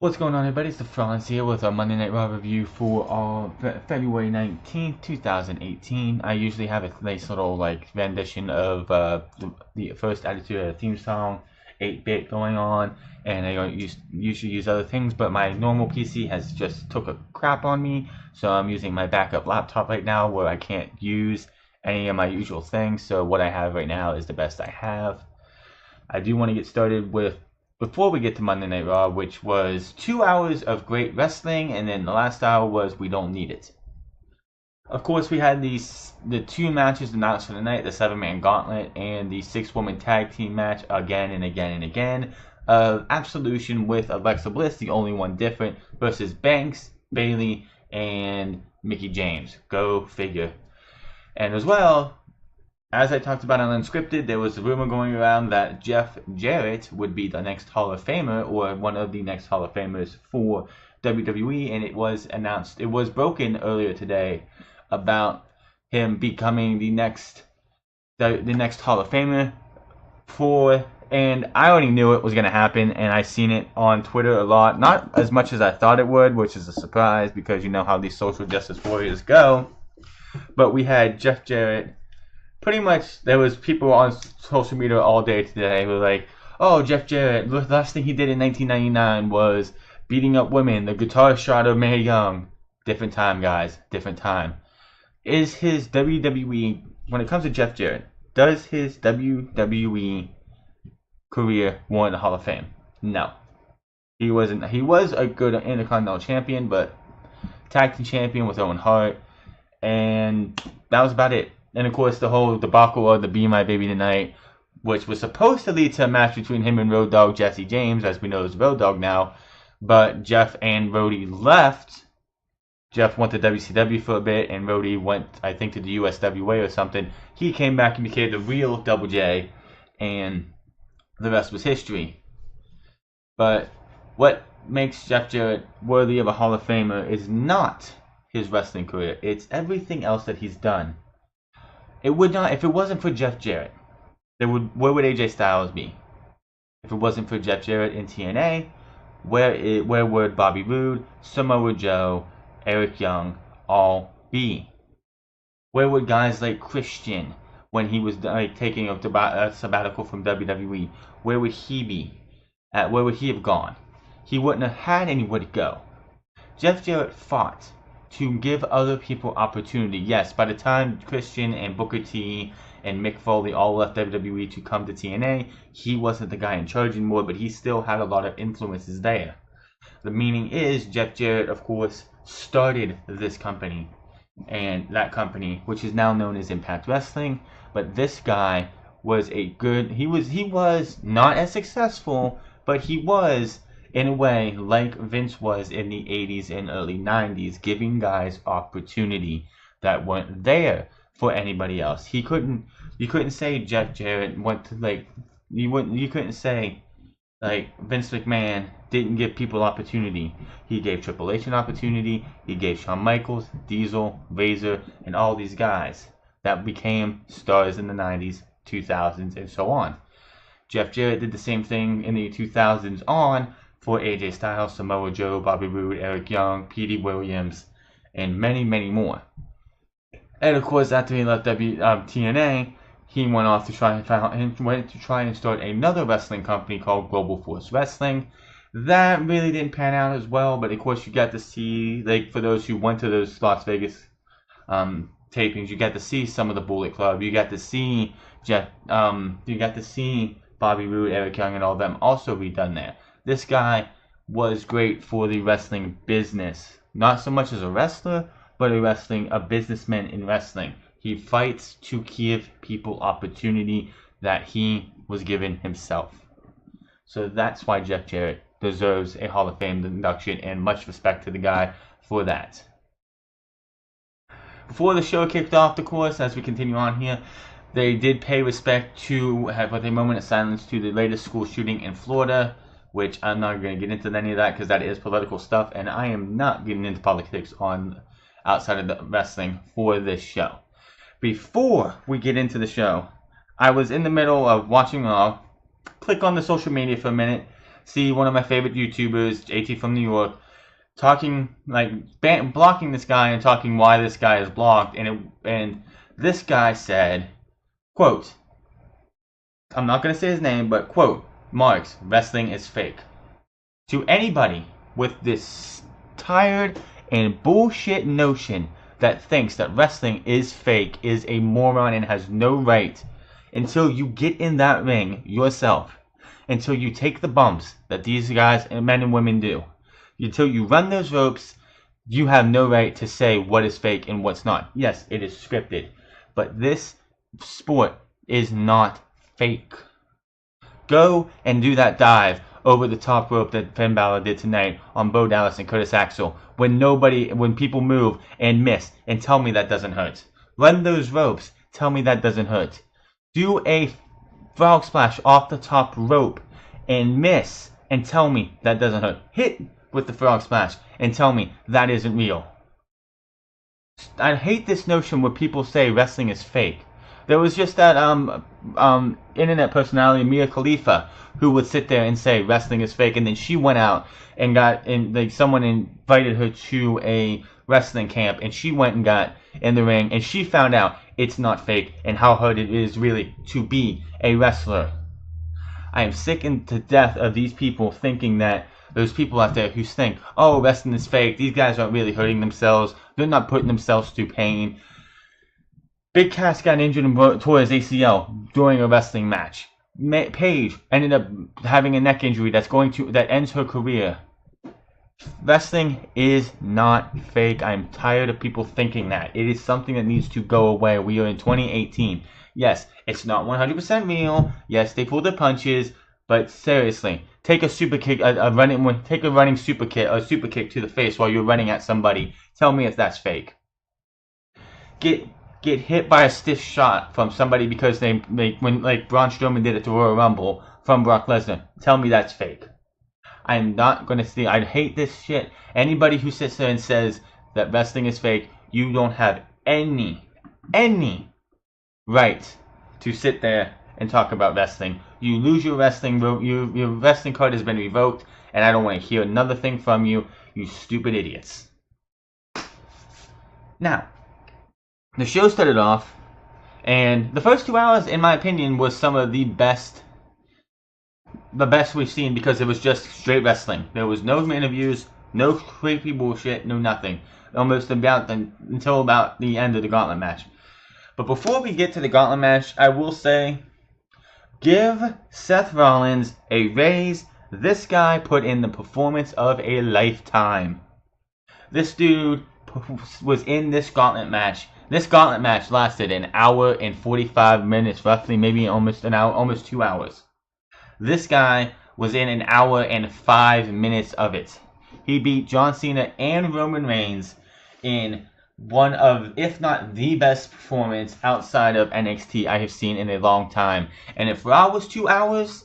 What's going on, everybody? It's the Franz here with a Monday Night Raw review for February 19th, 2018. I usually have a nice little rendition of the first Attitude theme song, 8-bit going on, and I don't usually use other things, but my normal PC has just took a crap on me, so I'm using my backup laptop right now where I can't use any of my usual things, so what I have right now is the best I have. I do want to get started with before we get to Monday Night Raw, which was 2 hours of great wrestling, and then the last hour was we don't need it. Of course, we had the two matches announced for the night: the 7-man gauntlet and the 6-woman tag team match again and again and again of Absolution with Alexa Bliss, the only one different, versus Banks, Bayley, and Mickie James. Go figure. And as well, as I talked about on Unscripted, there was a rumor going around that Jeff Jarrett would be the next Hall of Famer, or one of the next Hall of Famers for WWE, and it was announced, it was broken earlier today about him becoming the next Hall of Famer and I already knew it was going to happen, and I seen it on Twitter a lot, not as much as I thought it would, which is a surprise because you know how these social justice warriors go, but we had Jeff Jarrett. Pretty much, there was people on social media all day today who were like, oh, Jeff Jarrett, the last thing he did in 1999 was beating up women, the guitar shot of Mae Young. Different time, guys, different time. Is his WWE, when it comes to Jeff Jarrett, does his WWE career warrant the Hall of Fame? No. He wasn't. He was a good Intercontinental Champion, but tag team champion with Owen Hart, and that was about it. And of course, the whole debacle of the Be My Baby Tonight, which was supposed to lead to a match between him and Road Dogg Jesse James, as we know is Road Dogg now. But Jeff and Rody left. Jeff went to WCW for a bit, and Rody went, I think, to the USWA or something. He came back and became the real Double J, and the rest was history. But what makes Jeff Jarrett worthy of a Hall of Famer is not his wrestling career. It's everything else that he's done. It would not, if it wasn't for Jeff Jarrett, where would AJ Styles be? If it wasn't for Jeff Jarrett in TNA, where would Bobby Roode, Samoa Joe, Eric Young all be? Where would guys like Christian, when he was taking a sabbatical from WWE, where would he be? Where would he have gone? He wouldn't have had anywhere to go. Jeff Jarrett fought to give other people opportunity. Yes, by the time Christian and Booker T and Mick Foley all left WWE to come to TNA, he wasn't the guy in charge anymore, but he still had a lot of influences there. The meaning is, Jeff Jarrett, of course, started this company, and that company, which is now known as Impact Wrestling, but this guy was he was not as successful, but he was, in a way, like Vince was in the 80s and early 90s, giving guys opportunity that weren't there for anybody else. You couldn't say Jeff Jarrett went to you couldn't say Vince McMahon didn't give people opportunity. He gave Triple H an opportunity. He gave Shawn Michaels, Diesel, Razor, and all these guys that became stars in the 90s, 2000s, and so on. Jeff Jarrett did the same thing in the 2000s on for AJ Styles, Samoa Joe, Bobby Roode, Eric Young, Petey Williams, and many, many more. And of course, after he left TNA, he went off to try and start another wrestling company called Global Force Wrestling. That really didn't pan out as well, but of course, you got to see, for those who went to those Las Vegas tapings, you got to see some of the Bullet Club. You got to see Bobby Roode, Eric Young, and all of them also redone there. This guy was great for the wrestling business. Not so much as a wrestler, but a businessman in wrestling. He fights to give people opportunity that he was given himself. So that's why Jeff Jarrett deserves a Hall of Fame induction, and much respect to the guy for that. Before the show kicked off, of course, as we continue on here, they did pay respect to have a moment of silence to the latest school shooting in Florida, which I'm not going to get into any of that because that is political stuff, and I am not getting into politics outside of the wrestling for this show. Before we get into the show, I was in the middle of watching click on the social media for a minute see one of my favorite YouTubers, JT from New York, talking, like, blocking this guy and talking why this guy is blocked, and this guy said, quote, I'm not going to say his name, but quote, Marks, wrestling is fake. To anybody with this tired and bullshit notion that thinks that wrestling is fake is a moron and has no right until you get in that ring yourself, until you take the bumps that these guys and men and women do, until you run those ropes, you have no right to say what is fake and what's not. Yes, it is scripted, but this sport is not fake. Go and do that dive over the top rope that Finn Balor did tonight on Bo Dallas and Curtis Axel when people move and miss, and tell me that doesn't hurt. Run those ropes, tell me that doesn't hurt. Do a frog splash off the top rope and miss, and tell me that doesn't hurt. Hit with the frog splash and tell me that isn't real. I hate this notion where people say wrestling is fake. There was just that internet personality, Mia Khalifa, who would sit there and say wrestling is fake, and then she went out and someone invited her to a wrestling camp, and she went and got in the ring, and she found out it's not fake and how hard it is really to be a wrestler. I am sick and to death of these people thinking that those people out there who think, oh, wrestling is fake, these guys aren't really hurting themselves, they're not putting themselves through pain. Big Cass got injured and tore his ACL during a wrestling match. Paige ended up having a neck injury that ends her career. Wrestling is not fake. I'm tired of people thinking that. It is something that needs to go away. We are in 2018. Yes, it's not 100% real. Yes, they pull their punches, but seriously, take a super kick, take a running super kick to the face while you're running at somebody. Tell me if that's fake. Get hit by a stiff shot from somebody because like Braun Strowman did at the Royal Rumble from Brock Lesnar. Tell me that's fake. I'm not going to see. I hate this shit. Anybody who sits there and says that wrestling is fake, you don't have any right to sit there and talk about wrestling. You lose your wrestling. Your wrestling card has been revoked, and I don't want to hear another thing from you, you stupid idiots. Now, the show started off, and the first 2 hours, in my opinion, was some of the best we've seen, because it was just straight wrestling. There was no interviews, no creepy bullshit, no nothing. Until about the end of the gauntlet match. But before we get to the gauntlet match, I will say, give Seth Rollins a raise. This guy put in the performance of a lifetime. This dude was in this gauntlet match. This gauntlet match lasted an hour and 45 minutes, roughly, maybe almost an hour, almost 2 hours. This guy was in an hour and 5 minutes of it. He beat John Cena and Roman Reigns in one of, if not the best performance outside of NXT I have seen in a long time. And if Raw was 2 hours,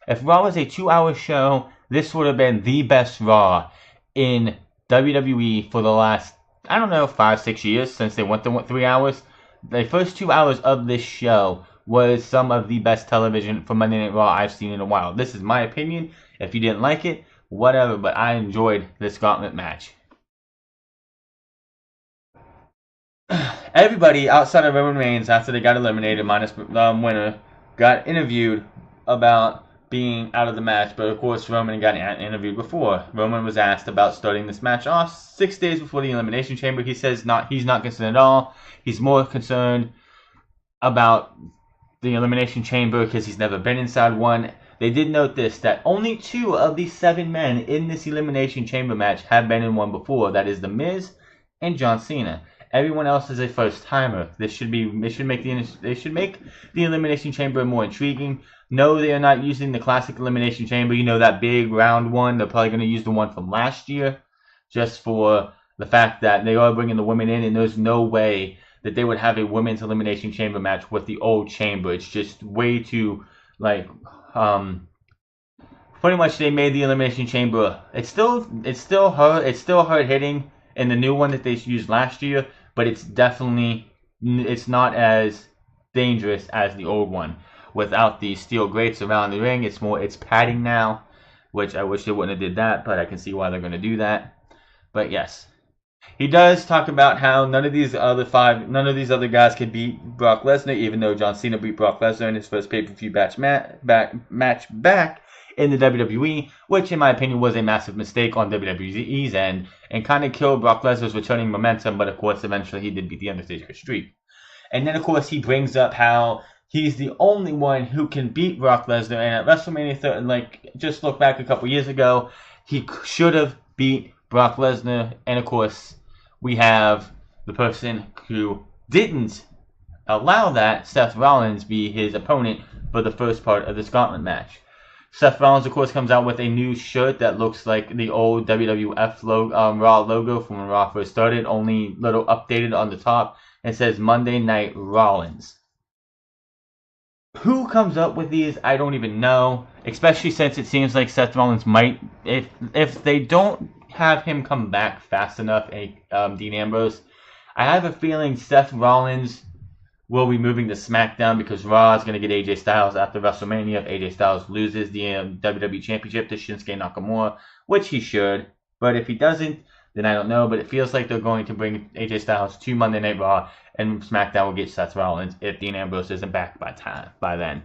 if Raw was a 2 hour show, this would have been the best Raw in WWE for the last, 5-6 years, since they went to 3 hours. The first 2 hours of this show was some of the best television for Monday Night Raw I've seen in a while. This is my opinion. If you didn't like it, whatever, but I enjoyed this gauntlet match. Everybody outside of Roman Reigns, after they got eliminated, minus the winner, got interviewed about being out of the match, but of course Roman got interviewed before. Roman was asked about starting this match off 6 days before the Elimination Chamber. He says he's not concerned at all. He's more concerned about the Elimination Chamber because he's never been inside one. They did note this, that only 2 of the 7 men in this Elimination Chamber match have been in one before. That is The Miz and John Cena. Everyone else is a first timer. They should make the Elimination Chamber more intriguing. No, they are not using the classic Elimination Chamber. You know, that big round one. They're probably going to use the one from last year, just for the fact that they are bringing the women in, and there's no way that they would have a women's Elimination Chamber match with the old chamber. It's just way too, pretty much they made the Elimination Chamber. It's still hard hitting in the new one that they used last year, but it's not as dangerous as the old one. Without the steel grates around the ring, it's padding now. which I wish they wouldn't have did that, but I can see why they're going to do that. But yes, he does talk about how none of these other guys could beat Brock Lesnar, even though John Cena beat Brock Lesnar in his first pay-per-view match back in the WWE, which in my opinion was a massive mistake on WWE's end and kind of killed Brock Lesnar's returning momentum. But of course, eventually he did beat the Undertaker's streak. And then of course he brings up how he's the only one who can beat Brock Lesnar, and at WrestleMania 30, like just look back a couple years ago, he should have beat Brock Lesnar. And of course, we have the person who didn't allow that, Seth Rollins, be his opponent for the first part of this gauntlet match. Seth Rollins, of course, comes out with a new shirt that looks like the old WWF Raw logo from when Raw first started, only a little updated on the top. It says Monday Night Rollins. Who comes up with these? I don't even know, especially since it seems like Seth Rollins might, if they don't have him come back fast enough, Dean Ambrose, I have a feeling Seth Rollins will be moving to SmackDown because Raw is going to get AJ Styles after WrestleMania if AJ Styles loses the WWE Championship to Shinsuke Nakamura, which he should. But if he doesn't, then I don't know. But it feels like they're going to bring AJ Styles to Monday Night Raw, and SmackDown will get Seth Rollins if Dean Ambrose isn't back by then.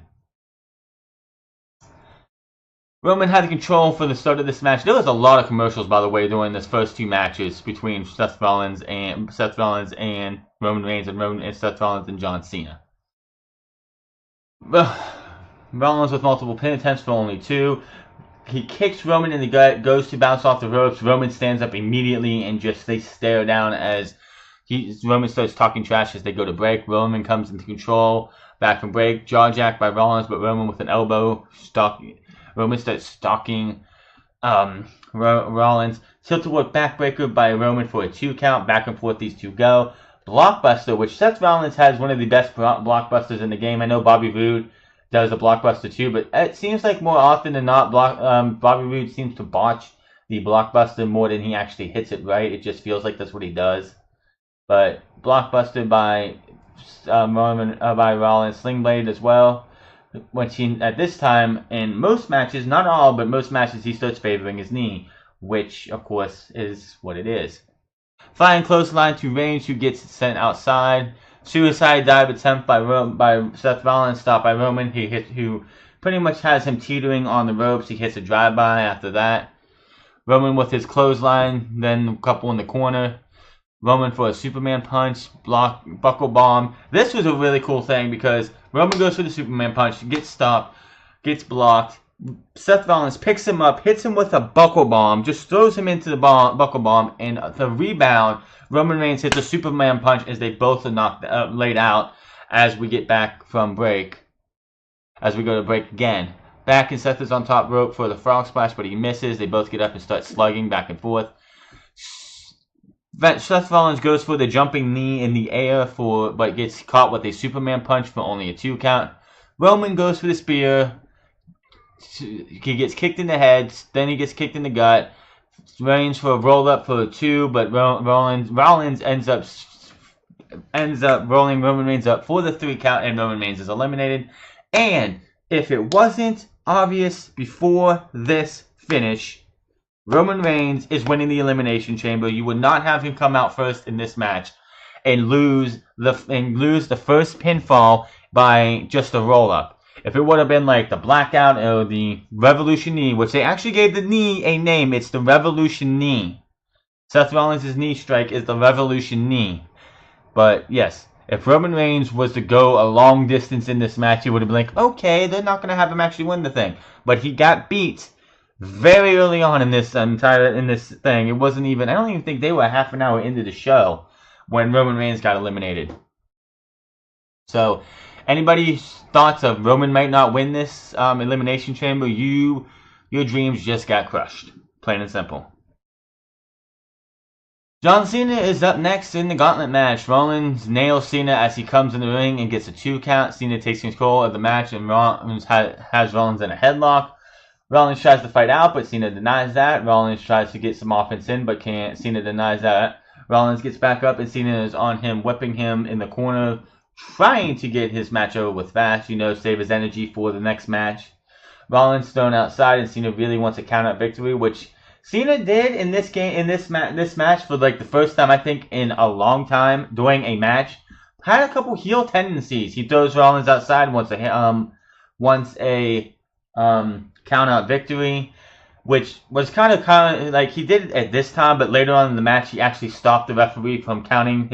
Roman had the control for the start of this match. There was a lot of commercials, by the way, during this first two matches between Seth Rollins and Roman Reigns and Seth Rollins and John Cena. Rollins with multiple pin attempts for only 2. He kicks Roman in the gut, goes to bounce off the ropes. Roman stands up immediately and they stare down as Roman starts talking trash as they go to break. Roman comes into control back from break. Jaw jacked by Rollins, but Roman with an elbow Roman starts stalking Rollins. Tilt-a-whirl backbreaker by Roman for a 2 count. Back and forth these two go. Blockbuster, which Seth Rollins has one of the best blockbusters in the game. I know Bobby Roode does a blockbuster too, but it seems like more often than not, Bobby Roode seems to botch the blockbuster more than he actually hits it right. It just feels like that's what he does. But blockbuster by Rollins, Sling Blade as well. Which at this time, in most matches, not all, but most matches, he starts favoring his knee, which, of course, is what it is. Flying clothesline to Reigns, who gets sent outside. Suicide dive attempt by Seth Rollins, stopped by Roman, who pretty much has him teetering on the ropes. He hits a drive-by after that. Roman with his clothesline, then a couple in the corner. Roman for a Superman punch, buckle bomb. This was a really cool thing because Roman goes for the Superman punch, gets stopped, gets blocked. Seth Rollins picks him up, hits him with a buckle bomb, just throws him into the buckle bomb, and the rebound, Roman Reigns hits a Superman punch as they both are laid out as we get back from break. As we go to break again. Back and Seth is on top rope for the frog splash, but he misses. They both get up and start slugging back and forth. Seth Rollins goes for the jumping knee in the air but gets caught with a Superman punch for only a 2 count. Roman goes for the spear. He gets kicked in the head. Then he gets kicked in the gut. Reigns for a roll up for a 2, but Rollins ends up rolling Roman Reigns up for the 3 count, and Roman Reigns is eliminated. And if it wasn't obvious before this finish, Roman Reigns is winning the Elimination Chamber. You would not have him come out first in this match and lose the first pinfall by just a roll up. If it would have been like the Blackout or the Revolution Knee, which they actually gave the knee a name, it's the Revolution Knee. Seth Rollins' knee strike is the Revolution Knee. But yes, if Roman Reigns was to go a long distance in this match, he would have been like, okay, they're not going to have him actually win the thing. But he got beat very early on in this thing. It wasn't even, I don't even think they were half an hour into the show when Roman Reigns got eliminated. So, anybody's thoughts of Roman might not win this Elimination Chamber, your dreams just got crushed. Plain and simple. John Cena is up next in the gauntlet match. Rollins nails Cena as he comes in the ring and gets a 2 count. Cena takes control of the match and Rollins has Rollins in a headlock. Rollins tries to fight out, but Cena denies that. Rollins tries to get some offense in, but can't. Cena denies that. Rollins gets back up, and Cena is on him, whipping him in the corner, trying to get his match over with fast, save his energy for the next match. Rollins thrown outside, and Cena really wants a count out victory, which Cena did in this game, in this match for like the first time I think in a long time during a match. Had a couple heel tendencies. He throws Rollins outside, wants a count out victory, which was kind of like he did it at this time, but later on in the match he actually stopped the referee from counting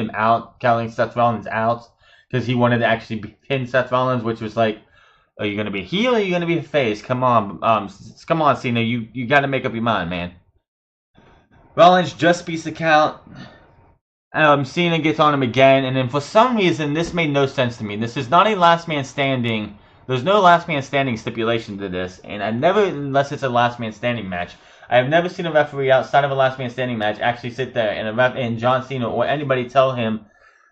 Seth Rollins out, because he wanted to actually pin Seth Rollins, which was like, are you going to be a heel or are you going to be a face? Come on, Cena, you got to make up your mind, man. Rollins just beats the count. Cena gets on him again, and then for some reason, this made no sense to me. This is not a last man standing. There's no last man standing stipulation to this, and I never, unless it's a last man standing match, I have never seen a referee outside of a last man standing match actually sit there and John Cena or anybody tell him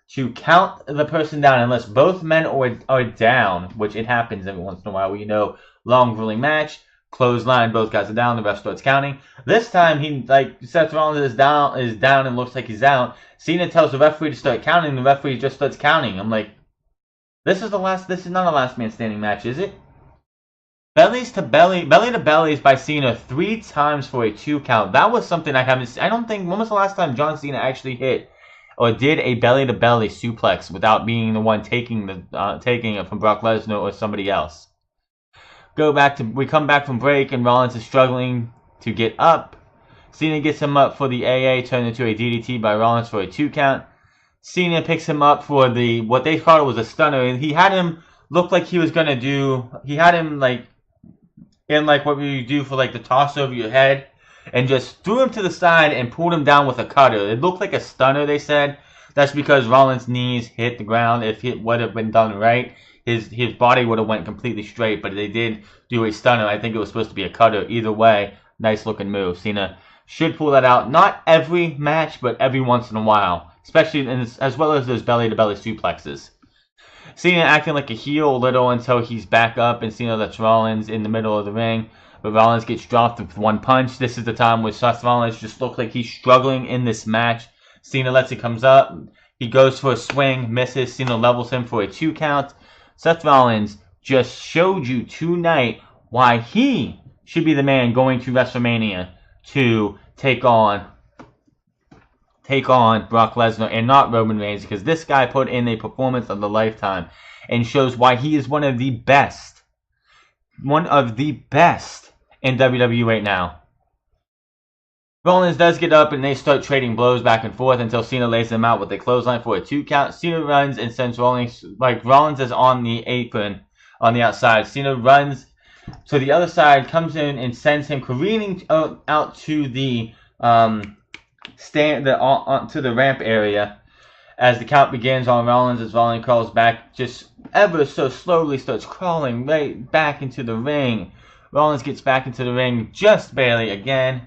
to count the person down unless both men are down, which it happens every once in a while where, you know, long grueling match, clothesline, both guys are down, the ref starts counting. This time, Seth Rollins is down and looks like he's out. Cena tells the referee to start counting, the referee just starts counting. I'm like, this is not a last man standing match, is it? Belly to bellies by Cena 3 times for a 2 count. That was something I haven't seen. I don't think, when was the last time John Cena actually hit or did a belly-to-belly suplex without being the one taking it from Brock Lesnar or somebody else. We come back from break, and Rollins is struggling to get up. Cena gets him up for the AA, turned into a DDT by Rollins for a 2 count. Cena picks him up for what they thought was a stunner, and he had him look like he was gonna do. He had him in what you do for the toss over your head, and just threw him to the side and pulled him down with a cutter. It looked like a stunner, they said. That's because Rollins' knees hit the ground. If it would have been done right, his body would have went completely straight, but they did do a stunner. I think it was supposed to be a cutter. Either way, nice looking move. Cena should pull that out. Not every match, but every once in a while, especially as well as those belly-to-belly suplexes. Cena acting like a heel a little until he's back up, and Cena lets Rollins in the middle of the ring. But Rollins gets dropped with 1 punch. This is the time where Seth Rollins just looks like he's struggling in this match. Cena lets it comes up. He goes for a swing, misses. Cena levels him for a 2 count. Seth Rollins just showed you tonight why he should be the man going to WrestleMania to take on Brock Lesnar and not Roman Reigns, because this guy put in a performance of the lifetime and shows why he is one of the best in WWE right now. Rollins does get up and they start trading blows back and forth until Cena lays him out with a clothesline for a 2 count. Cena runs and sends Rollins is on the apron on the outside. Cena runs to the other side, comes in and sends him careening out to the to the ramp area. As the count begins on Rollins, as Rollins crawls back, just ever so slowly starts crawling right back into the ring. Rollins gets back into the ring just barely again.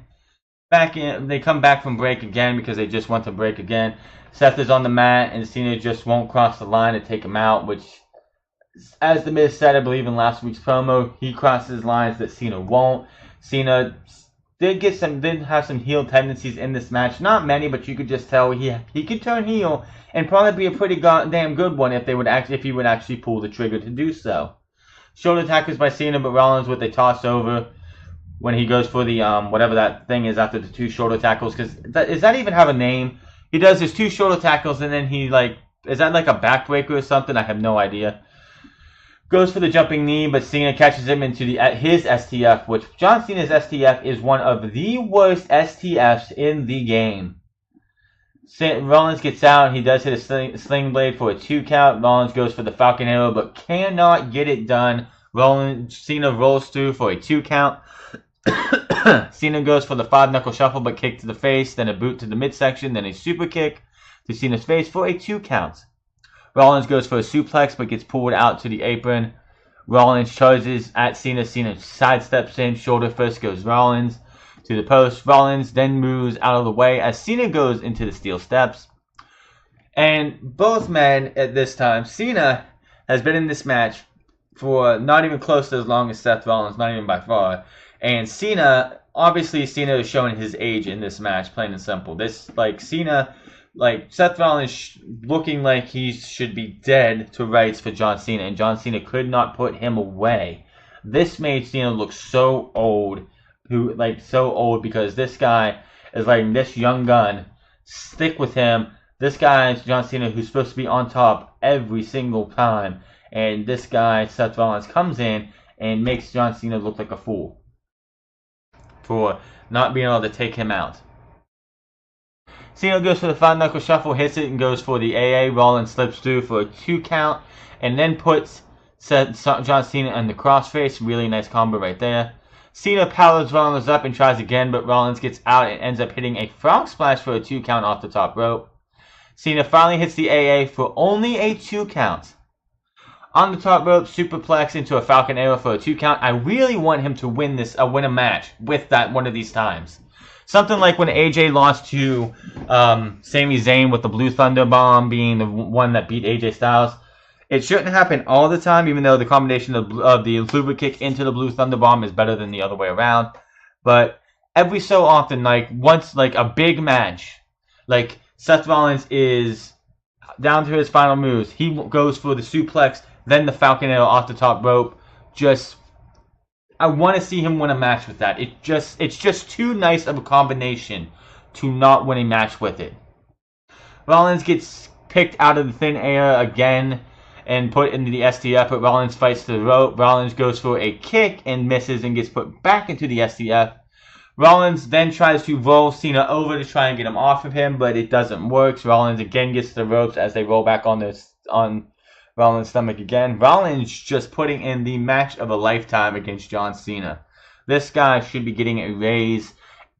They come back from break again because they just want to break again. Seth is on the mat and Cena just won't cross the line to take him out, which, as The Miz said, I believe in last week's promo, he crosses lines that Cena won't. Cena did have some heel tendencies in this match. Not many, but you could just tell he could turn heel and probably be a pretty goddamn good one if he would actually pull the trigger to do so. Shoulder tackles by Cena, but Rollins with a toss over when he goes for the whatever that thing is after the 2 shoulder tackles. Because does that even have a name? He does his 2 shoulder tackles and then he is that like a backbreaker or something? I have no idea. Goes for the jumping knee, but Cena catches him into his STF, which John Cena's STF is one of the worst STFs in the game. Rollins gets out. He does hit a sling blade for a 2 count. Rollins goes for the Falcon Arrow, but cannot get it done. Cena rolls through for a 2 count. Cena goes for the 5-knuckle shuffle, but kick to the face, then a boot to the midsection, then a super kick to Cena's face for a 2 count. Rollins goes for a suplex, but gets pulled out to the apron. Rollins charges at Cena. Cena sidesteps in. Shoulder first goes Rollins to the post. Rollins then moves out of the way as Cena goes into the steel steps. And both men at this time, Cena has been in this match for not even close to as long as Seth Rollins, not even by far. And Cena is showing his age in this match, plain and simple. Seth Rollins looking like he should be dead to rights for John Cena, and John Cena could not put him away. This made Cena look so old, so old because this guy is letting this young gun stick with him. This guy is John Cena, who's supposed to be on top every single time, and this guy Seth Rollins comes in and makes John Cena look like a fool for not being able to take him out. Cena goes for the 5-knuckle shuffle, hits it, and goes for the AA. Rollins slips through for a 2 count, and then puts John Cena in the crossface. Really nice combo right there. Cena powers Rollins up and tries again, but Rollins gets out and ends up hitting a frog splash for a 2 count off the top rope. Cena finally hits the AA for only a 2 count. On the top rope, superplex into a Falcon Arrow for a 2 count. I really want him to win a match with that one of these times. Something like when AJ lost to Sami Zayn with the Blue Thunder Bomb being the one that beat AJ Styles. It shouldn't happen all the time, even though the combination of the Luba kick into the Blue Thunder Bomb is better than the other way around. But every so often, once a big match, like Seth Rollins is down to his final moves, he goes for the suplex, then the Falcon Arrow off the top rope. I want to see him win a match with that. It's just too nice of a combination to not win a match with it. Rollins gets picked out of the thin air again and put into the STF, but Rollins fights to the rope. Rollins goes for a kick and misses and gets put back into the STF. Rollins then tries to roll Cena over to try and get him off of him, but it doesn't work. Rollins again gets the ropes as they roll back on Rollins' stomach again. Rollins just putting in the match of a lifetime against John Cena. This guy should be getting a raise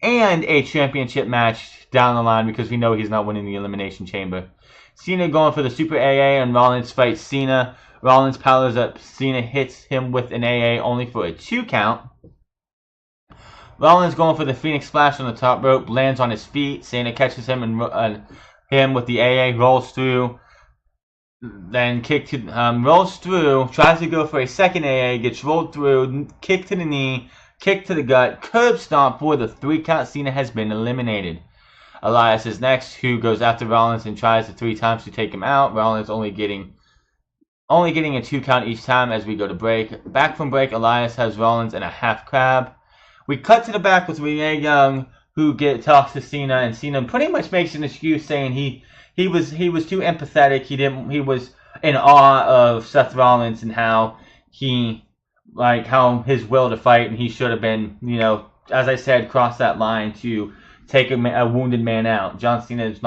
and a championship match down the line because we know he's not winning the Elimination Chamber. Cena going for the Super AA and Rollins fights Cena. Rollins powers up. Cena hits him with an AA only for a 2 count. Rollins going for the Phoenix Splash on the top rope, lands on his feet. Cena catches him and him with the AA, rolls through. Then rolls through, tries to go for a second AA, gets rolled through, kick to the knee, kick to the gut, curb stomp for the 3 count. Cena has been eliminated. Elias is next, who goes after Rollins and tries the 3 times to take him out. Rollins only getting a 2 count each time as we go to break. Back from break, Elias has Rollins in a half crab. We cut to the back with Renee Young, who talks to Cena, and Cena pretty much makes an excuse saying he was too empathetic. He was in awe of Seth Rollins and how his will to fight, and he should have been, as I said, cross that line to take a wounded man out. John Cena's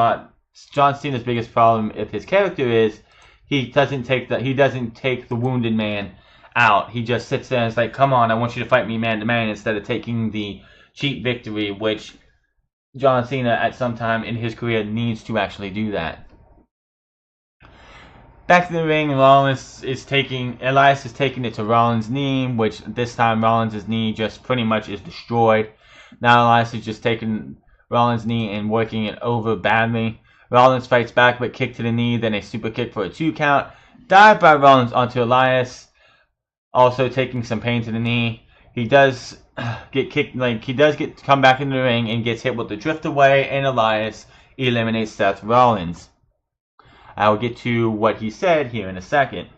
biggest problem if his character is he doesn't take the wounded man out. He just sits there and is like, come on, I want you to fight me man to man, instead of taking the cheap victory, which John Cena at some time in his career needs to actually do that. Back to the ring, Elias is taking it to Rollins' knee, which this time Rollins' knee just pretty much is destroyed. Now Elias is just taking Rollins' knee and working it over badly. Rollins fights back, but kick to the knee, then a super kick for a 2 count. Dive by Rollins onto Elias, also taking some pain to the knee. He does get kicked, come back into the ring and gets hit with the drift away, and Elias eliminates Seth Rollins. I'll get to what he said here in a second.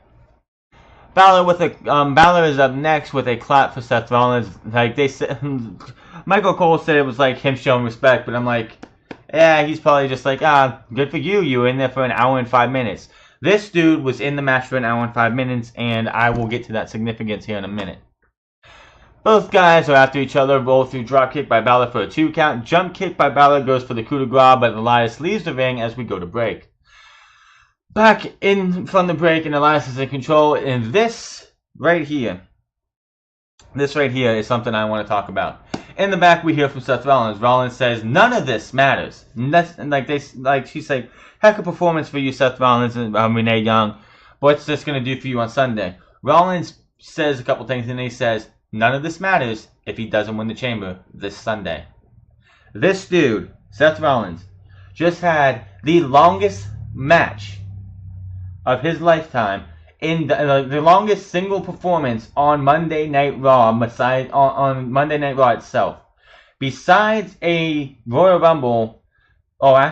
Balor is up next with a clap for Seth Rollins. They said, Michael Cole said it was like him showing respect, but I'm like, yeah, he's probably just like, good for you. You were in there for an hour and 5 minutes. This dude was in the match for an hour and 5 minutes, and I will get to that significance here in a minute. Both guys are after each other. Roll through drop kick by Balor for a 2 count. Jump kick by Balor goes for the coup de grace, but Elias leaves the ring as we go to break. Back in from the break, and Elias is in control. And this right here is something I want to talk about. In the back, we hear from Seth Rollins. Rollins says, "None of this matters." She's like, "Heck of a performance for you, Seth Rollins and Renee Young. What's this gonna do for you on Sunday?" Rollins says a couple things, and he says, "None of this matters if he doesn't win the Chamber this Sunday." This dude, Seth Rollins, just had the longest match of his lifetime in the longest single performance on Monday Night Raw, on Monday Night Raw itself. Besides a Royal Rumble,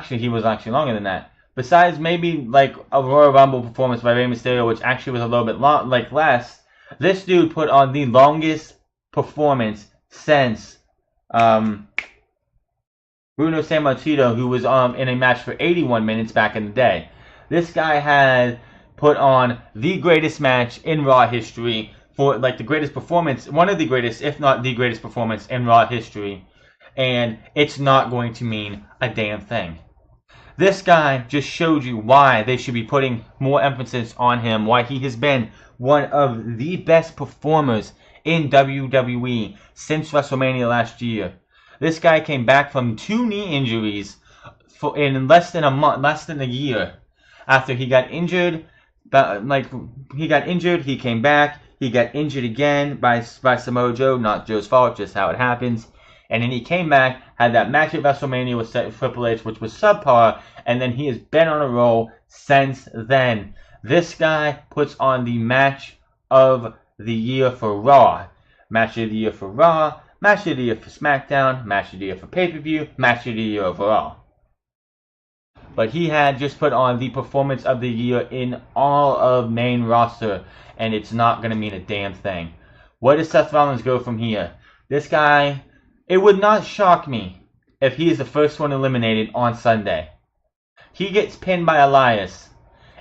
he was actually longer than that. Besides maybe like a Royal Rumble performance by Rey Mysterio, which actually was a little bit less, This dude put on the longest performance since Bruno Sammartino, who was in a match for 81 minutes back in the day. This guy had put on the greatest match in Raw history, for like the greatest performance, one of the greatest, if not the greatest performance in Raw history, and it's not going to mean a damn thing. This guy just showed you why they should be putting more emphasis on him, why he has been one of the best performers in WWE since WrestleMania last year. This guy came back from 2 knee injuries in less than a year. After he got injured, he came back. He got injured again by Samoa Joe, not Joe's fault, just how it happens. And then he came back, had that match at WrestleMania with Triple H, which was subpar, and then he has been on a roll since then. This guy puts on the match of the year for Raw, match of the year for Raw, match of the year for SmackDown, match of the year for pay-per-view, match of the year overall. But he had just put on the performance of the year in all of main roster, and it's not going to mean a damn thing. Where does Seth Rollins go from here? This guy, it would not shock me if he is the first one eliminated on Sunday. He gets pinned by Elias,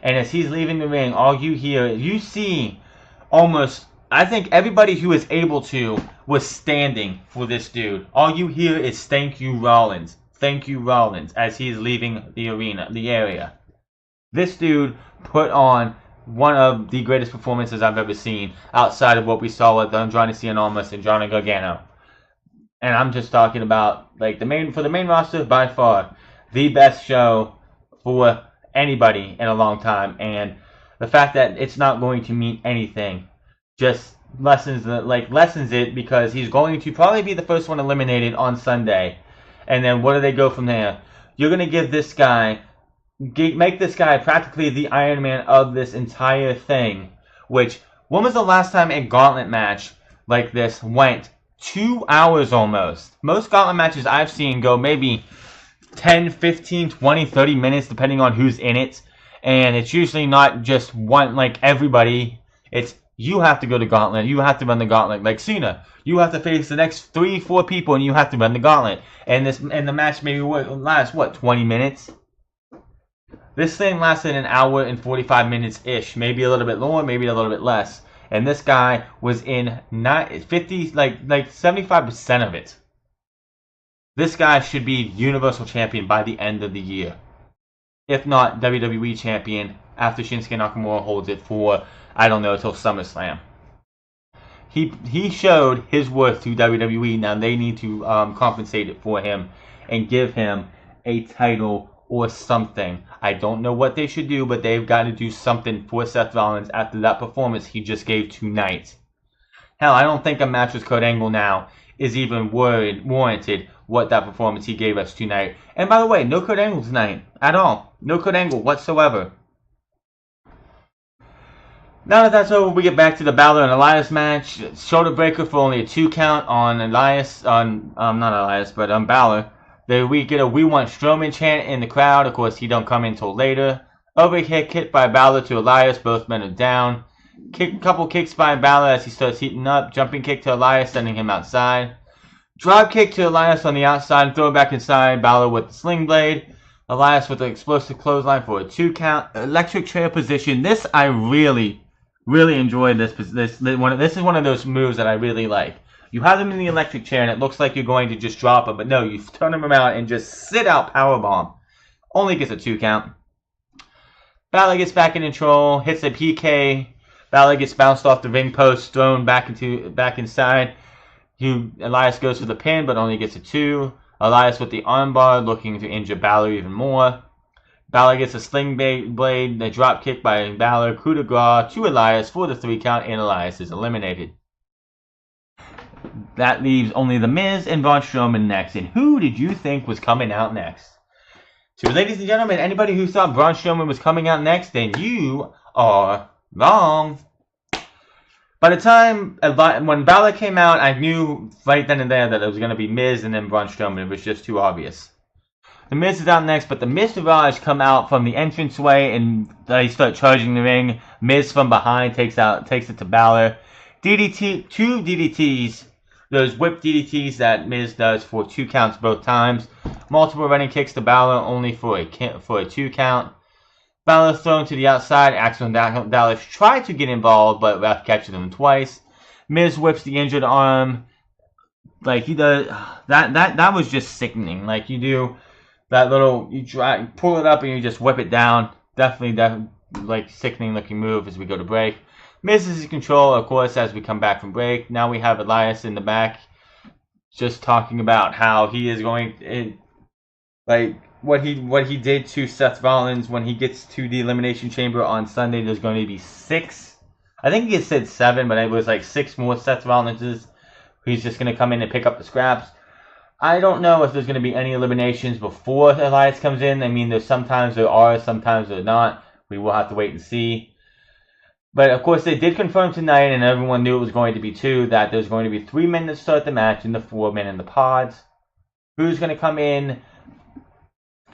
and as he's leaving the ring, all you hear, you see almost, I think everybody who is able to was standing for this dude. All you hear is "Thank you, Rollins. Thank you, Rollins," as he's leaving the arena, the area. This dude put on one of the greatest performances I've ever seen outside of what we saw with Andrade Cien Almas and Johnny Gargano. And I'm just talking about like the main roster, by far the best show for anybody in a long time. And the fact that it's not going to mean anything just lessens it, because he's going to probably be the first one eliminated on Sunday. And then where do they go from there? You're going to give this guy, make this guy practically the Iron Man of this entire thing. Which, when was the last time a gauntlet match like this went 2 hours almost? Most gauntlet matches I've seen go maybe 10, 15, 20, 30 minutes depending on who's in it. And it's usually not just one, like everybody. It's you have to go to gauntlet, you have to run the gauntlet. Like Cena, you have to face the next 3-4 people and you have to run the gauntlet. And the match maybe lasts 20 minutes? This thing lasted an hour and 45 minutes ish, maybe a little bit more, maybe a little bit less. And this guy was in 75% of it. This guy should be Universal Champion by the end of the year. If not WWE Champion after Shinsuke Nakamura holds it for, I don't know, until SummerSlam. He showed his worth to WWE. Now they need to compensate it for him and give him a title or something. I don't know what they should do, but they've got to do something for Seth Rollins after that performance he just gave tonight. Hell, I don't think a match with Kurt Angle now is even warranted what that performance he gave us tonight. And by the way, no Kurt Angle tonight at all. No Kurt Angle whatsoever. Now that that's over, we get back to the Balor and Elias match. Shoulder breaker for only a 2 count on Balor. Then we get a "We Want Strowman" chant in the crowd. Of course, he don't come in till later. Overkick hit by Balor to Elias. Both men are down. Couple kicks by Balor as he starts heating up. Jumping kick to Elias, sending him outside. Drop kick to Elias on the outside. Throw it back inside. Balor with the sling blade. Elias with the explosive clothesline for a 2 count. Electric chair position. This I really enjoyed. This is one of those moves that I really like. You have him in the electric chair and it looks like you're going to just drop him, but no, you turn him around and just sit out powerbomb. Only gets a 2 count. Balor gets back in control, hits a PK. Balor gets bounced off the ring post, thrown back inside. Elias goes for the pin, but only gets a 2. Elias with the armbar, looking to injure Balor even more. Balor gets a sling blade, a drop kick by Balor, coup de grace to Elias for the 3 count, and Elias is eliminated. That leaves only The Miz and Braun Strowman next. And who did you think was coming out next? So, ladies and gentlemen, anybody who thought Braun Strowman was coming out next, then you are wrong. By the time when Balor came out, I knew right then and there that it was going to be Miz and then Braun Strowman. It was just too obvious. The Miz is out next, but the Miztourage come out from the entranceway and they start charging the ring. Miz from behind takes it to Balor. DDT, 2 DDTs, those whip DDTs that Miz does for 2 counts both times. Multiple running kicks to Balor, only for a 2 count. Balor thrown to the outside. Axel and Dallas try to get involved, but ref catches them twice. Miz whips the injured arm. Like he does, that was just sickening. Like you do that little, you try pull it up and you just whip it down. Definitely like sickening looking move as we go to break. Miz is in control, of course, as we come back from break. Now we have Elias in the back, just talking about how he is going, like what he did to Seth Rollins when he gets to the Elimination Chamber on Sunday. There's going to be 6. I think he said 7, but it was like 6 more Seth Rollinses. He's just going to come in and pick up the scraps. I don't know if there's going to be any eliminations before Elias comes in. I mean, sometimes there are, sometimes there are not. We will have to wait and see. But, of course, they did confirm tonight, and everyone knew it was going to be 2, that there's going to be 3 men to start the match and the 4 men in the pods. Who's going to come in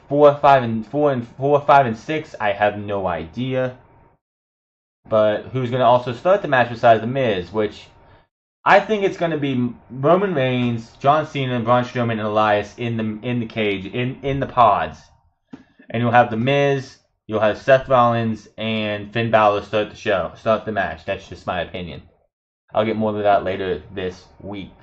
4, 5, and 6? I have no idea. But who's going to also start the match besides The Miz, which I think it's going to be Roman Reigns, John Cena, Braun Strowman, and Elias in the cage, in the pods. And you'll have The Miz, you'll have Seth Rollins, and Finn Balor start the match. That's just my opinion. I'll get more of that later this week.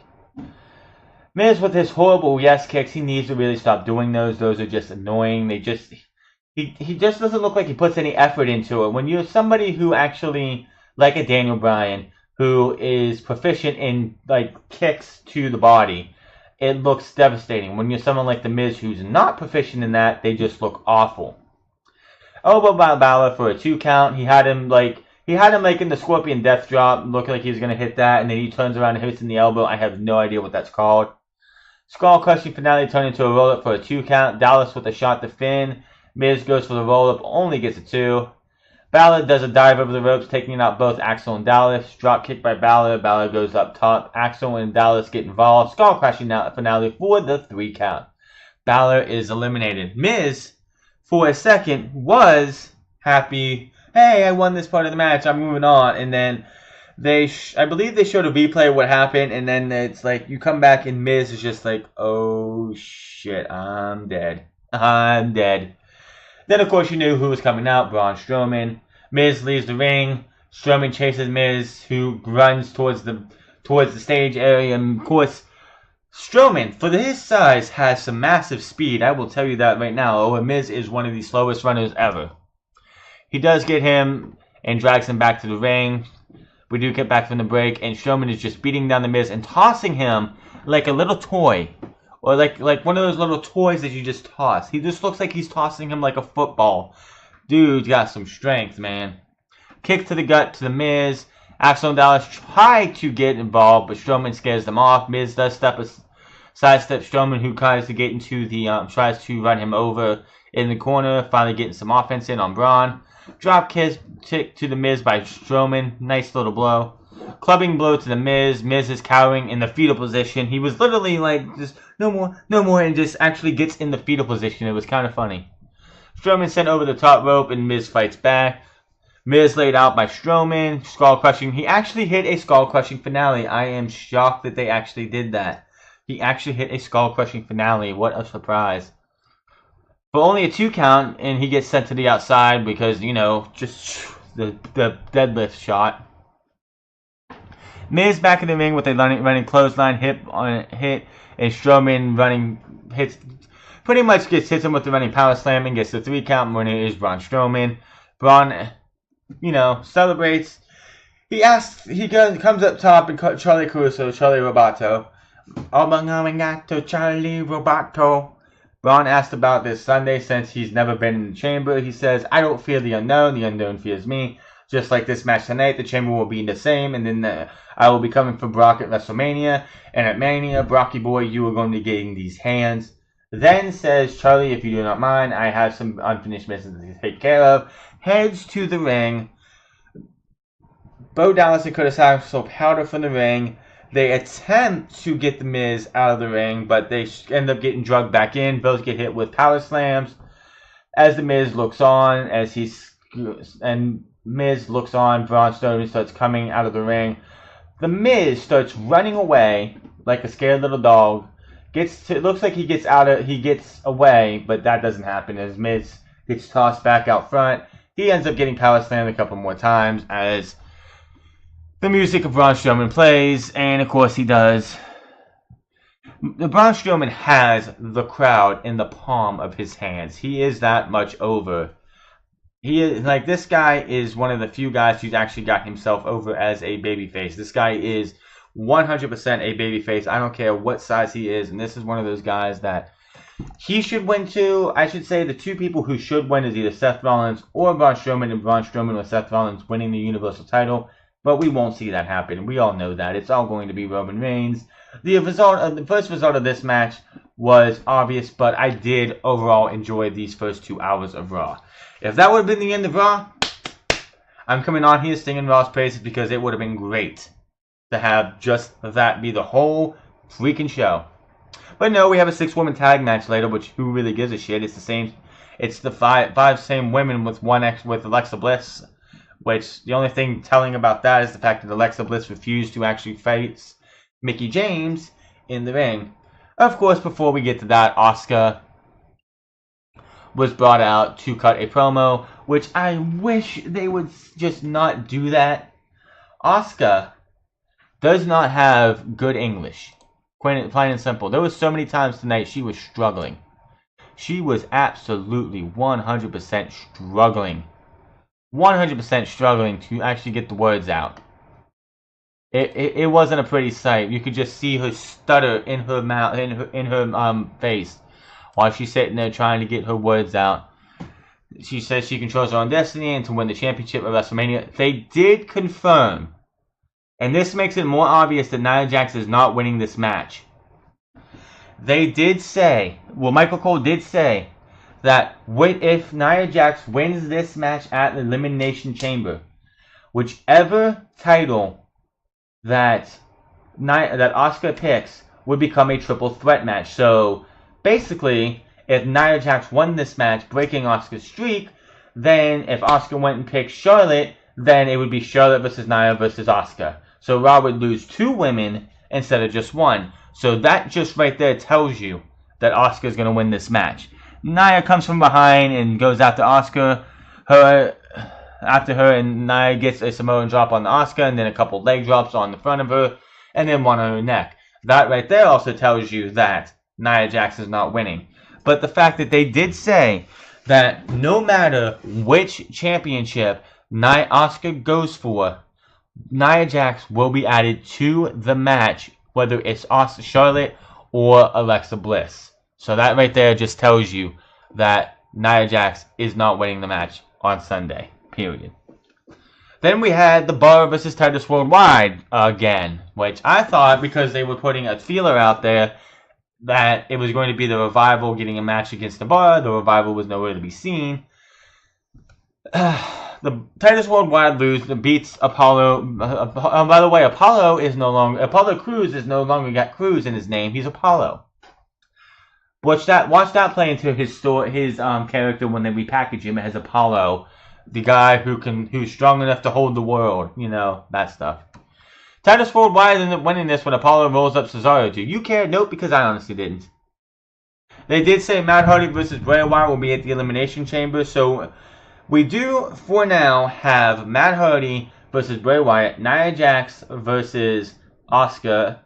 Miz with his horrible yes kicks, he needs to really stop doing those. Those are just annoying. He just doesn't look like he puts any effort into it. When you're somebody who actually, like a Daniel Bryan, who is proficient in like kicks to the body, it looks devastating. When you're someone like The Miz who's not proficient in that, they just look awful. Elbow by Balor for a 2 count. He had him making the Scorpion Death Drop, looking like he was gonna hit that, and then he turns around and hits in the elbow. I have no idea what that's called. Skull crushing finale turned into a roll up for a 2 count. Dallas with a shot to Finn. Miz goes for the roll up, only gets a 2. Balor does a dive over the ropes, taking out both Axel and Dallas. Drop kick by Balor. Balor goes up top. Axel and Dallas get involved. Skull crashing finale for the 3 count. Balor is eliminated. Miz, for a second, was happy. Hey, I won this part of the match. I'm moving on. And then I believe they showed a replay of what happened. And then it's like you come back and Miz is just like, oh shit, I'm dead. I'm dead. Then, of course, you knew who was coming out, Braun Strowman. Miz leaves the ring. Strowman chases Miz, who runs towards the stage area. And, of course, Strowman, for his size, has some massive speed. I will tell you that right now. Oh, Miz is one of the slowest runners ever. He does get him and drags him back to the ring. We do get back from the break, and Strowman is just beating down the Miz and tossing him like a little toy. Or like one of those little toys that you just toss. He just looks like he's tossing him like a football. Dude's got some strength, man. Kick to the gut to the Miz. Axel and Dallas try to get involved, but Strowman scares them off. Miz does sidestep Strowman, who tries to get into tries to run him over in the corner. Finally getting some offense in on Braun. Drop kick to the Miz by Strowman. Nice little blow. Clubbing blow to the Miz. Miz is cowering in the fetal position. He was literally like, just, no more, and just actually gets in the fetal position. It was kind of funny. Strowman sent over the top rope, and Miz fights back. Miz laid out by Strowman. Skull crushing. He actually hit a skull crushing finale. I am shocked that they actually did that. He actually hit a skull crushing finale. What a surprise. But only a 2 count, and he gets sent to the outside because, you know, just the deadlift shot. Miz back in the ring with a running clothesline hit, and Strowman pretty much hits him with the running power slam and gets the 3 count. Winner is Braun Strowman. Braun, you know, celebrates. He comes up top and Charlie Robato. Charlie Robato. Braun asked about this Sunday since he's never been in the chamber. He says, I don't fear the unknown fears me. Just like this match tonight, the chamber will be the same, and then I will be coming for Brock at WrestleMania, and at Mania, Brocky boy, you are going to be getting these hands. Then says, Charlie, if you do not mind, I have some unfinished business to take care of. Heads to the ring. Bo Dallas and Curtis Axel powder from the ring. They attempt to get the Miz out of the ring, but they end up getting drugged back in. Both get hit with power slams. As the Miz looks on, Miz looks on, Braun Strowman starts coming out of the ring. The Miz starts running away like a scared little dog. It looks like he gets away, but that doesn't happen as Miz gets tossed back out front. He ends up getting power slammed a couple more times as the music of Braun Strowman plays, and of course he does. Braun Strowman has the crowd in the palm of his hands. He is that much over. He is like, this guy is one of the few guys who's actually got himself over as a babyface. This guy is 100% a babyface. I don't care what size he is, and this is one of those guys that he should win too. I should say the two people who should win is either Seth Rollins or Braun Strowman, and Braun Strowman with Seth Rollins winning the Universal title. But we won't see that happen. We all know that. It's all going to be Roman Reigns. The first result of this match was obvious, but I did overall enjoy these first 2 hours of Raw. If that would have been the end of Raw, I'm coming on here singing Raw's praises because it would have been great to have just that be the whole freaking show. But no, we have a 6-woman tag match later, which who really gives a shit? It's the same. It's the five same women with with Alexa Bliss. Which the only thing telling about that is the fact that Alexa Bliss refused to actually face Mickie James in the ring. Of course, before we get to that, Asuka was brought out to cut a promo, which I wish they would just not do that. Asuka does not have good English. Plain and simple. There were so many times tonight she was struggling. She was absolutely 100% struggling. 100% struggling to actually get the words out. It wasn't a pretty sight. You could just see her stutter in her mouth, in her face, while she's sitting there trying to get her words out. She says she controls her own destiny and to win the championship at WrestleMania. They did confirm, and this makes it more obvious that Nia Jax is not winning this match. They did say, well, Michael Cole did say, that if Nia Jax wins this match at the Elimination Chamber, whichever title that Asuka picks would become a triple threat match. So basically, if Nia Jax won this match, breaking Asuka's streak, then if Asuka went and picked Charlotte, then it would be Charlotte versus Nia versus Asuka. So Raw would lose 2 women instead of just 1. So that just right there tells you that Asuka is going to win this match. Nia comes from behind and goes after Asuka. After her, and Nia gets a Samoan drop on Asuka, and then a couple leg drops on the front of her, and then one on her neck. That right there also tells you that Nia Jax is not winning. But the fact that they did say that no matter which championship Asuka goes for, Nia Jax will be added to the match, whether it's Charlotte or Alexa Bliss. So that right there just tells you that Nia Jax is not winning the match on Sunday. Period. Then we had the Bar versus Titus Worldwide again, which I thought, because they were putting a feeler out there, that it was going to be the Revival getting a match against the Bar. The Revival was nowhere to be seen. The Titus Worldwide beats Apollo. By the way, Apollo Crews is no longer got Crews in his name. He's Apollo. Watch that play into his character when they repackage him as Apollo, the guy who's strong enough to hold the world. You know, that stuff. Titus Worldwide ended up winning this when Apollo rolls up Cesaro. Do you care? Nope, because I honestly didn't. They did say Matt Hardy versus Bray Wyatt will be at the Elimination Chamber, so we do, for now, have Matt Hardy versus Bray Wyatt, Nia Jax versus Asuka,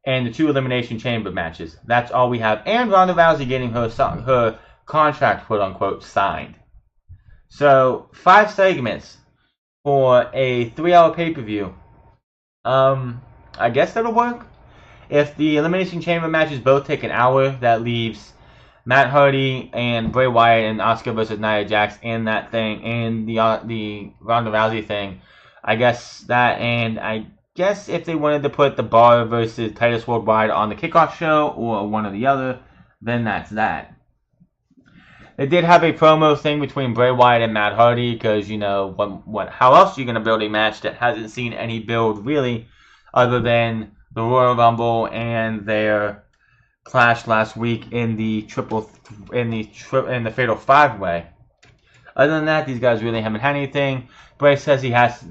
and the 2 Elimination Chamber matches. That's all we have. And Ronda Rousey getting her contract, quote-unquote, signed. So, 5 segments for a 3-hour pay-per-view. I guess that'll work. If the Elimination Chamber matches both take an hour, that leaves Matt Hardy and Bray Wyatt and Asuka versus Nia Jax in that thing, and the Ronda Rousey thing. I guess that, and I guess if they wanted to put the Bar versus Titus Worldwide on the kickoff show, or one or the other, then that's that. They did have a promo thing between Bray Wyatt and Matt Hardy, because, you know, how else are you going to build a match that hasn't seen any build, really, other than the Royal Rumble and their clash last week in the Fatal 5-Way. Other than that, these guys really haven't had anything. Bray says he has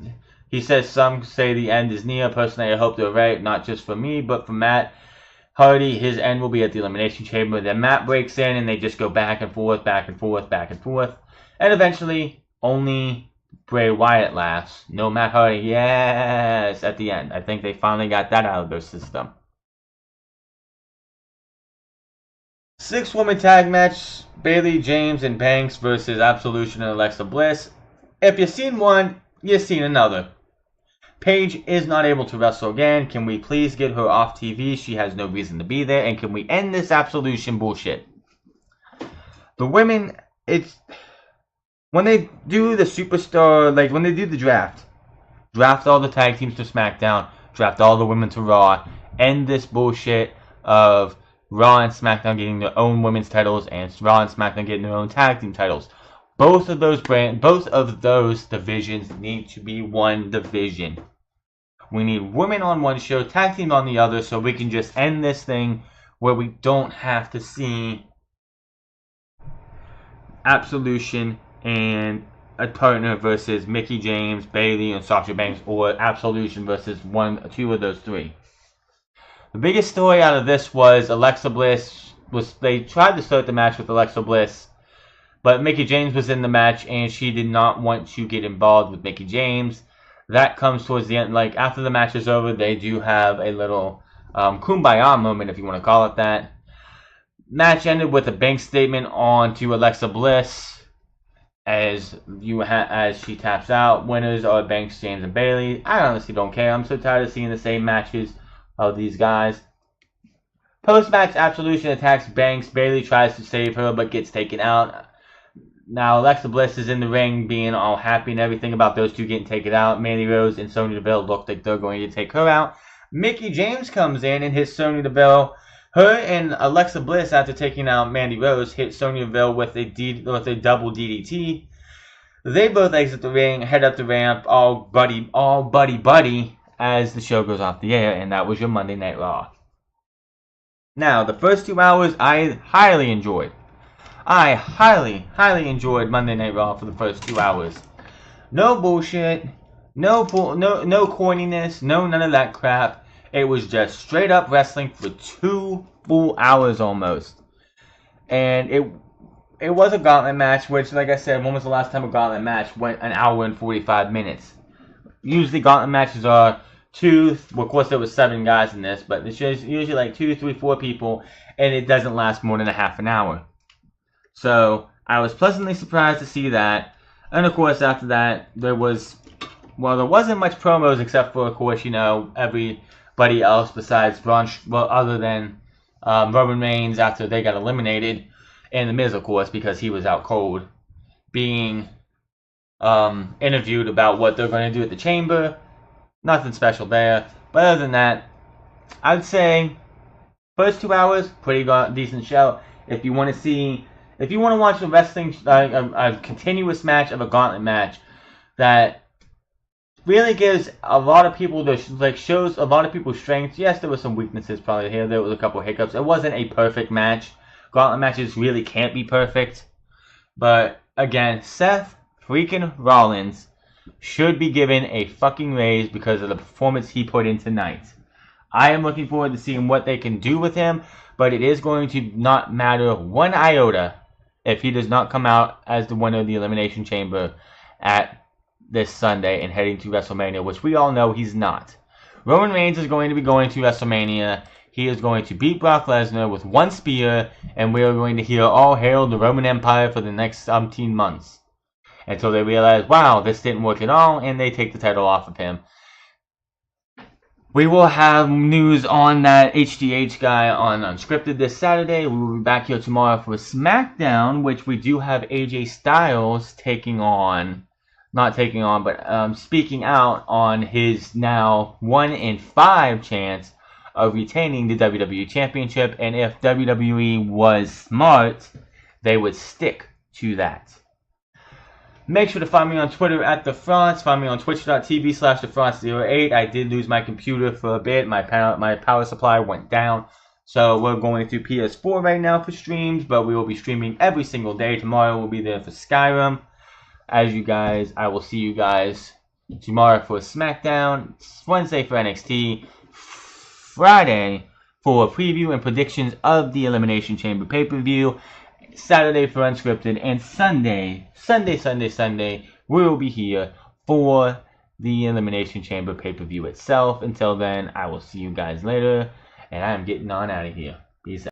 He says some say the end is near. Personally, I hope they're right, not just for me, but for Matt Hardy. His end will be at the Elimination Chamber. Then Matt breaks in, and they just go back and forth, back and forth, back and forth. And eventually, only Bray Wyatt laughs. No Matt Hardy, yes, at the end. I think they finally got that out of their system. 6-woman tag match, Bayley, James, and Banks versus Absolution and Alexa Bliss. If you've seen one, you've seen another. Paige is not able to wrestle again. Can we please get her off TV? She has no reason to be there. And can we end this Absolution bullshit? The women, it's... When they do the superstar, like when they do the draft all the tag teams to SmackDown, draft all the women to Raw, end this bullshit of Raw and SmackDown getting their own women's titles and Raw and SmackDown getting their own tag team titles. Both of those divisions need to be one division. We need women on one show, tag team on the other, so we can just end this thing where we don't have to see Absolution and a partner versus Mickie James, Bayley, and Sasha Banks, or Absolution versus two of those three. The biggest story out of this was Alexa Bliss. They tried to start the match with Alexa Bliss, but Mickie James was in the match, and she did not want to get involved with Mickie James. That comes towards the end. Like, after the match is over, they do have a little kumbaya moment, if you want to call it that. Match ended with a bank statement on to Alexa Bliss as she taps out. Winners are Banks, James, and Bayley. I honestly don't care. I'm so tired of seeing the same matches of these guys. Post-match, Absolution attacks Banks. Bayley tries to save her but gets taken out. Now Alexa Bliss is in the ring being all happy and everything about those two getting taken out. Mandy Rose and Sonya Deville look like they're going to take her out. Mickie James comes in and hits Sonya Deville. Her and Alexa Bliss, after taking out Mandy Rose, hit Sonya Deville with a double DDT. They both exit the ring, head up the ramp, all buddy, as the show goes off the air, and that was your Monday Night Raw. Now, the first 2 hours I highly enjoyed. I highly enjoyed Monday Night Raw for the first 2 hours. No bullshit, no corniness, none of that crap. It was just straight up wrestling for 2 full hours almost. And it was a gauntlet match, which, like I said, when was the last time a gauntlet match went an hour and 45 minutes? Usually gauntlet matches are well, of course there was 7 guys in this, but it's just usually like 2, 3, 4 people, and it doesn't last more than a half an hour. So I was pleasantly surprised to see that. And of course after that there wasn't much promos except for, of course, everybody else besides other than Roman Reigns after they got eliminated, and The Miz, of course, because he was out cold, being interviewed about what they're going to do at the Chamber. Nothing special there. But other than that, I'd say first 2 hours, pretty decent show. If you want to watch a wrestling, a continuous match of a gauntlet match that really gives a lot of people, shows a lot of people's strengths. Yes, there were some weaknesses probably here. There was a couple hiccups. It wasn't a perfect match. Gauntlet matches really can't be perfect. But again, Seth Freaking Rollins should be given a fucking raise because of the performance he put in tonight. I am looking forward to seeing what they can do with him, but it is going to not matter one iota if he does not come out as the winner of the Elimination Chamber at this Sunday and heading to WrestleMania, which we all know he's not. Roman Reigns is going to be going to WrestleMania. He is going to beat Brock Lesnar with 1 spear, and we are going to hear all hail the Roman Empire for the next 17 months. Until they realize, wow, this didn't work at all, and they take the title off of him. We will have news on that HDH guy on Unscripted this Saturday. We will be back here tomorrow for SmackDown, which we do have AJ Styles speaking out on his now 1 in 5 chance of retaining the WWE Championship. And if WWE was smart, they would stick to that. Make sure to find me on Twitter at TheFrance. Find me on twitch.tv/TheFrance08. I did lose my computer for a bit. My power supply went down. So we're going through PS4 right now for streams, but we will be streaming every single day. Tomorrow we'll be there for Skyrim. I will see you guys tomorrow for SmackDown, Wednesday for NXT, Friday for preview and predictions of the Elimination Chamber pay-per-view, Saturday for Unscripted, and Sunday, we will be here for the Elimination Chamber pay-per-view itself. Until then, I will see you guys later, and I am getting on out of here. Peace out.